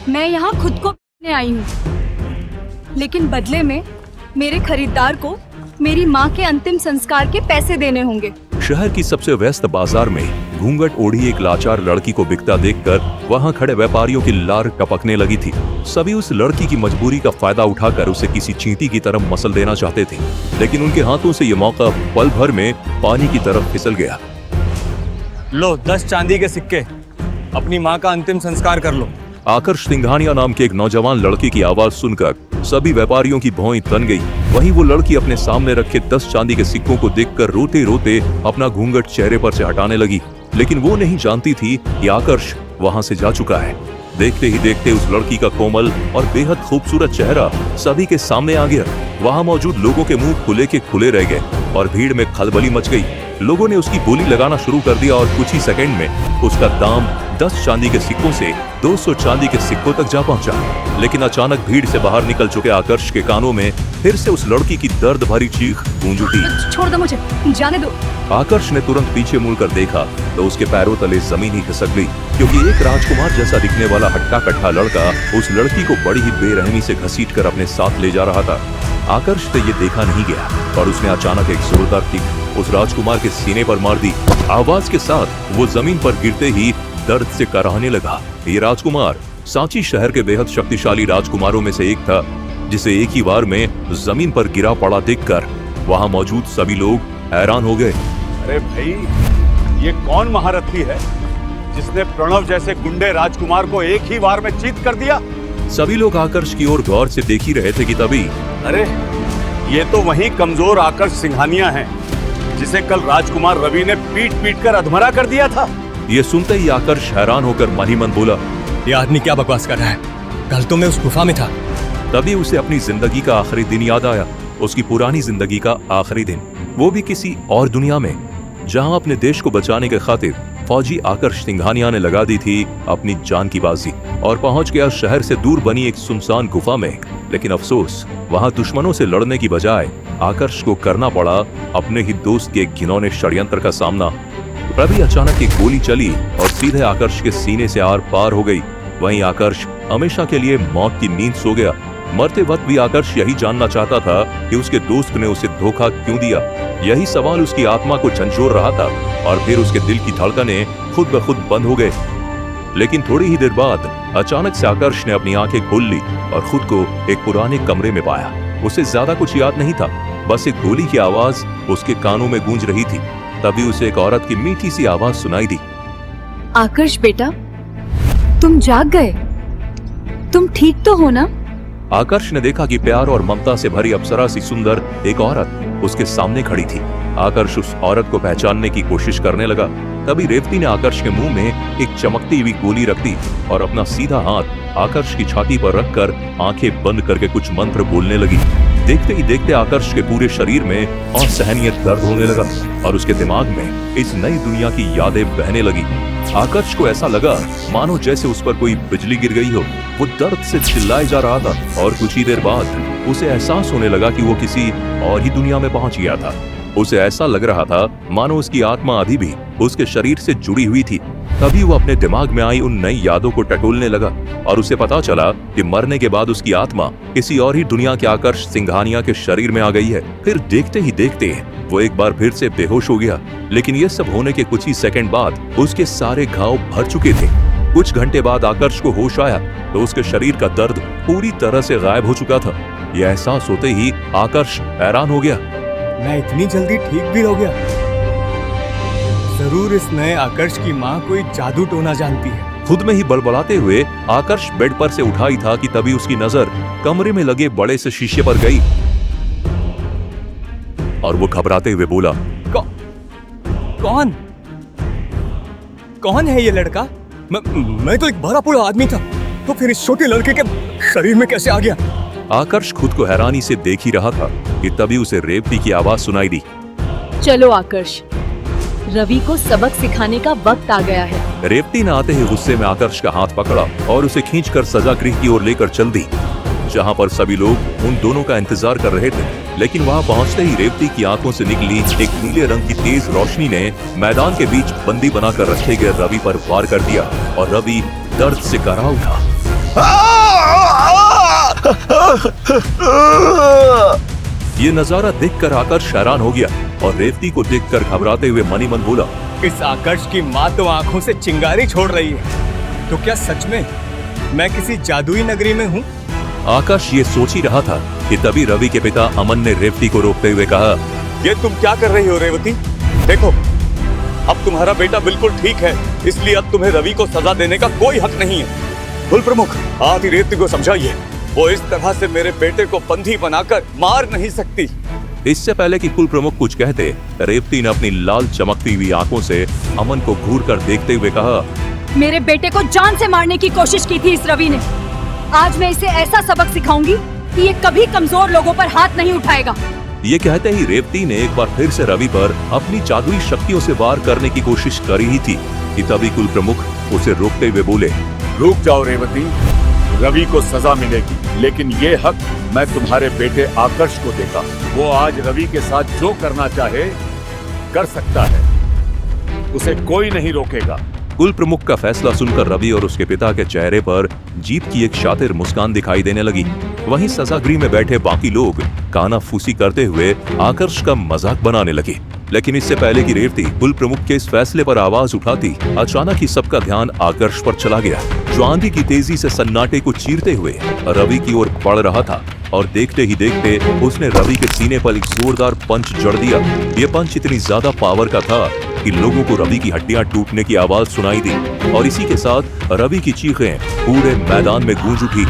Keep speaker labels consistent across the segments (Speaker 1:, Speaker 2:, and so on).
Speaker 1: मैं यहाँ खुद को बेचने आई हूँ, लेकिन बदले में मेरे खरीदार को मेरी माँ के अंतिम संस्कार के पैसे देने होंगे।
Speaker 2: शहर की सबसे व्यस्त बाजार में घूंघट ओढ़ी एक लाचार लड़की को बिकता देखकर वहां खड़े व्यापारियों की लार टपकने लगी थी। सभी उस लड़की की मजबूरी का फायदा उठाकर उसे किसी चींटी की तरफ मसल देना चाहते थे, लेकिन उनके हाथों से ये मौका पल भर में पानी की तरफ फिसल गया।
Speaker 3: लो 10 चांदी के सिक्के, अपनी माँ का अंतिम संस्कार कर लो।
Speaker 2: आकर्ष सिंघानिया नाम के एक नौजवान लड़के की आवाज सुनकर सभी व्यापारियों की भौं तन गई। वहीं वो लड़की अपने सामने रखे 10 चांदी के सिक्कों को देखकर रोते रोते अपना घूंघट चेहरे पर से हटाने लगी, लेकिन वो नहीं जानती थी कि आकर्ष वहां से जा चुका है। देखते ही देखते उस लड़की का कोमल और बेहद खूबसूरत चेहरा सभी के सामने आ गया। वहां मौजूद लोगों के मुंह खुले के खुले रह गए और भीड़ में खलबली मच गई। लोगों ने उसकी बोली लगाना शुरू कर दिया और कुछ ही सेकंड में उसका दाम 10 चांदी के सिक्कों से 200 चांदी के सिक्कों तक जा पहुंचा। लेकिन अचानक भीड़ से बाहर निकल चुके आकर्ष के कानों में फिर से उस लड़की की दर्द भरी चीख गूंज उठी।
Speaker 1: छोड़ दो मुझे, जाने दो।
Speaker 2: आकर्ष ने तुरंत पीछे मुड़कर देखा तो उसके पैरों तले जमीन ही खिसक गई, क्योंकि एक राजकुमार जैसा दिखने वाला हट्टा कट्टा लड़का उस लड़की को बड़ी ही बेरहमी से घसीटकर अपने साथ ले जा रहा था। आकर्ष से ये देखा नहीं गया और उसने अचानक एक जोरदार किक उस राजकुमार के सीने पर मार दी। आवाज के साथ वो जमीन पर गिरते ही दर्द से कराहने लगा। ये राजकुमार सांची शहर के बेहद शक्तिशाली राजकुमारों में से एक था, जिसे एक ही बार में जमीन पर गिरा पड़ा देखकर वहां मौजूद सभी लोग हैरान हो गए।
Speaker 4: अरे भाई, ये कौन महारथी है जिसने प्रणव जैसे गुंडे राजकुमार को एक ही बार में चीत कर दिया?
Speaker 2: सभी लोग आकर्ष की ओर गौर से देख ही रहे थे कि तभी
Speaker 4: अरे ये तो वही कमजोर आकर्ष सिंघानिया है जिसे कल राजकुमार रवि ने पीट पीट कर अधमरा कर दिया था।
Speaker 2: ये सुनते ही आकर्ष हैरान होकर मन ही मन बोला,
Speaker 3: ये आदमी क्या बकवास कर रहा है? कल तो मैं उस गुफा में था।
Speaker 2: तभी उसे अपनी जिंदगी का आखिरी दिन याद आया, उसकी पुरानी जिंदगी का आखिरी दिन, वो भी किसी और दुनिया में, जहां अपने देश को बचाने के खातिर फौजी आकर्ष सिंघानिया ने लगा दी थी अपनी जान की बाजी और पहुंच गया शहर से दूर बनी एक सुनसान गुफा में। लेकिन अफसोस, वहां दुश्मनों से लड़ने की बजाय आकर्ष को करना पड़ा अपने ही दोस्त के घिनौने षड्यंत्र का सामना। तभी अचानक एक गोली चली और सीधे आकर्ष के सीने से आर पार हो गई। वहीं आकर्ष हमेशा के लिए मौत की नींद सो गया। मरते वक्त भी आकर्ष यही जानना चाहता था कि उसके दोस्त ने उसे धोखा क्यों दिया। यही सवाल उसकी आत्मा को झंझोर रहा था और फिर उसके दिल की धड़कनें खुद ब खुद बंद हो गए। लेकिन थोड़ी ही देर बाद अचानक से आकर्ष ने अपनी आंखें खोल ली और खुद को एक पुराने कमरे में पाया। उसे ज्यादा कुछ याद नहीं था, बस एक गोली की आवाज उसके कानों में गूंज रही थी। तभी उसे एक औरत की मीठी सी आवाज सुनाई दी।
Speaker 1: आकर्ष बेटा, तुम जाग गए? तुम ठीक तो हो ना?
Speaker 2: आकर्ष ने देखा कि प्यार और ममता से भरी अप्सरा सी सुंदर एक औरत उसके सामने खड़ी थी। आकर्ष उस औरत को पहचानने की कोशिश करने लगा। तभी रेवती ने आकर्ष के मुंह में एक चमकती हुई गोली रख दी और अपना सीधा हाथ आकर्ष की छाती पर रखकर आंखें बंद करके कुछ मंत्र बोलने लगी। देखते ही देखते आकर्ष के पूरे शरीर में असहनीय दर्द होने लगा और उसके दिमाग में इस नई दुनिया की यादें बहने लगी। आकर्ष को ऐसा लगा मानो जैसे उस पर कोई बिजली गिर गई हो। वो दर्द से चिल्लाए जा रहा था और कुछ ही देर बाद उसे एहसास होने लगा कि वो किसी और ही दुनिया में पहुंच गया था। उसे ऐसा लग रहा था मानो उसकी आत्मा अभी भी उसके शरीर से जुड़ी हुई थी। तभी वो अपने दिमाग में आई उन नई यादों को टटोलने लगा और उसे पता चला कि मरने के बाद उसकी आत्मा किसी और ही दुनिया के आकर्ष सिंघानिया के शरीर में आ गई है। फिर देखते ही देखते वो एक बार फिर से बेहोश हो गया। लेकिन ये सब होने के कुछ ही सेकंड बाद उसके सारे घाव भर चुके थे। कुछ घंटे बाद आकर्ष को होश आया तो उसके शरीर का दर्द पूरी तरह से गायब हो चुका था। यह एहसास होते ही आकर्ष हैरान हो गया।
Speaker 3: मैं इतनी जल्दी ठीक भी हो गया? जरूर इस नए आकर्ष की माँ कोई जादू टोना जानती है।
Speaker 2: खुद में ही बड़बड़ाते हुए आकर्ष बेड पर से उठा ही था कि तभी उसकी नजर कमरे में लगे बड़े से शीशे पर गई और वो घबराते हुए बोला,
Speaker 3: कौन कौन है ये लड़का? मैं तो एक भरा पूरा आदमी था, तो फिर इस छोटे लड़के के शरीर में कैसे आ गया?
Speaker 2: आकर्ष खुद को हैरानी से देख ही रहा था कि तभी उसे रेवती की आवाज सुनाई दी।
Speaker 1: चलो आकर्ष, रवि को सबक सिखाने का वक्त आ गया है।
Speaker 2: रेवती ने आते ही गुस्से में आकर्ष का हाथ पकड़ा और उसे खींचकर सजा गृह की ओर लेकर चल दी, जहां पर सभी लोग उन दोनों का इंतजार कर रहे थे। लेकिन वहां पहुंचते ही रेवती की आंखों से निकली एक नीले रंग की तेज रोशनी ने मैदान के बीच बंदी बनाकर रखे गए रवि पर वार कर दिया और रवि दर्द से कराह उठा। ये नजारा देखकर आकर्ष हैरान हो गया और रेवती को देखकर घबराते हुए मनी मन बोला,
Speaker 3: इस आकर्ष की माँ तो आंखों से चिंगारी छोड़ रही है, तो क्या सच में मैं किसी जादुई नगरी में हूँ?
Speaker 2: आकाश ये सोच ही रहा था कि तभी रवि के पिता अमन ने रेवती को रोकते हुए कहा,
Speaker 3: ये तुम क्या कर रही हो रेवती? देखो, अब तुम्हारा बेटा बिल्कुल ठीक है, इसलिए अब तुम्हें रवि को सजा देने का कोई हक नहीं है। कुल प्रमुख, आप ही रेवती को समझाइए, वो इस तरह से मेरे बेटे को बंदी बनाकर मार नहीं सकती।
Speaker 2: इससे पहले कि कुल प्रमुख कुछ कहते, रेवती ने अपनी लाल चमकती हुई आंखों से अमन को घूर कर देखते हुए कहा,
Speaker 1: मेरे बेटे को जान से मारने की कोशिश की थी इस रवि ने। आज मैं इसे ऐसा सबक सिखाऊंगी कि ये कभी कमजोर लोगों पर हाथ नहीं उठाएगा।
Speaker 2: ये कहते ही रेवती ने एक बार फिर से रवि पर अपनी जादुई शक्तियों से वार करने की कोशिश करी ही थी कि तभी कुल प्रमुख उसे रोकते हुए बोले,
Speaker 4: रुक जाओ रेवती, रवि को सजा मिलेगी, लेकिन ये हक मैं तुम्हारे बेटे आकर्ष को देगा। वो आज रवि के साथ जो करना चाहे कर सकता है, उसे कोई नहीं रोकेगा।
Speaker 2: कुल प्रमुख का फैसला सुनकर रवि और उसके पिता के चेहरे पर जीत की एक शातिर मुस्कान दिखाई देने लगी। वहीं सजागृह में बैठे बाकी लोग कानाफूसी करते हुए आकर्ष का मजाक बनाने लगे। लेकिन इससे पहले कि रेवती कुल प्रमुख के इस फैसले पर आवाज उठाती, अचानक ही सबका ध्यान आकर्ष पर चला गया, जो आंधी की तेजी से सन्नाटे को चीरते हुए रवि की ओर बढ़ रहा था। और देखते ही देखते उसने रवि के सीने पर एक जोरदार पंच जड़ दिया। ये पंच इतनी ज्यादा पावर का था कि लोगों को रवि की हड्डियां टूटने की आवाज सुनाई दी और इसी के साथ रवि की चीखें पूरे मैदान में गूंज उठी।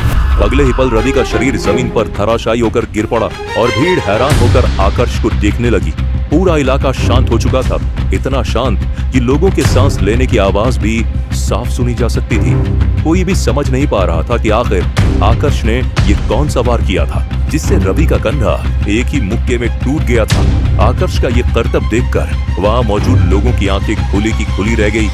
Speaker 2: अगले ही पल रवि का शरीर जमीन पर धराशायी होकर गिर पड़ा और भीड़ हैरान होकर आकर्ष को देखने लगी। पूरा इलाका शांत हो चुका था, इतना शांत कि लोगों के सांस लेने की आवाज भी साफ सुनी जा सकती थी। कोई भी समझ नहीं पा रहा था कि आखिर आकर्ष ने ये कौन सा वार किया था जिससे रवि का कंधा एक ही मुक्के में टूट गया था। आकर्ष का ये करतब देखकर वहां मौजूद लोगों की आंखें खुली की खुली रह गई।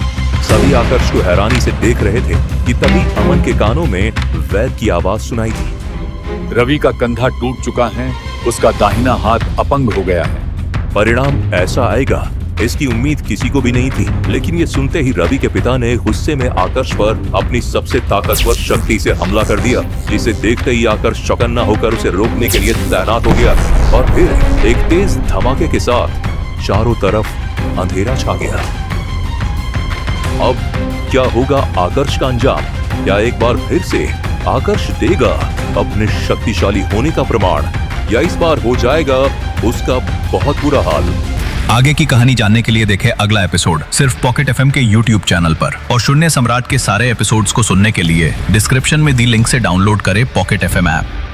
Speaker 2: सभी आकर्ष को हैरानी से देख रहे थे कि तभी अमन के कानों में वैद की आवाज सुनाई दी,
Speaker 4: रवि का कंधा टूट चुका है, उसका दाहिना हाथ अपंग हो गया है।
Speaker 2: परिणाम ऐसा आएगा इसकी उम्मीद किसी को भी नहीं थी। लेकिन ये सुनते ही रवि के पिता ने गुस्से में आकर्ष पर अपनी सबसे ताकतवर शक्ति से हमला कर दिया, जिसे देखते ही आकर्ष चौकन्ना होकर उसे रोकने के लिए तैनात हो गया। और फिर एक तेज धमाके के साथ चारों तरफ अंधेरा छा गया। अब क्या होगा आकर्ष का अंजाम? क्या एक बार फिर से आकर्ष देगा अपने शक्तिशाली होने का प्रमाण, या इस बार हो जाएगा उसका बहुत बुरा हाल?
Speaker 5: आगे की कहानी जानने के लिए देखें अगला एपिसोड सिर्फ पॉकेट एफएम के YouTube चैनल पर। और शून्य सम्राट के सारे एपिसोड्स को सुनने के लिए डिस्क्रिप्शन में दी लिंक से डाउनलोड करें पॉकेट एफएम ऐप।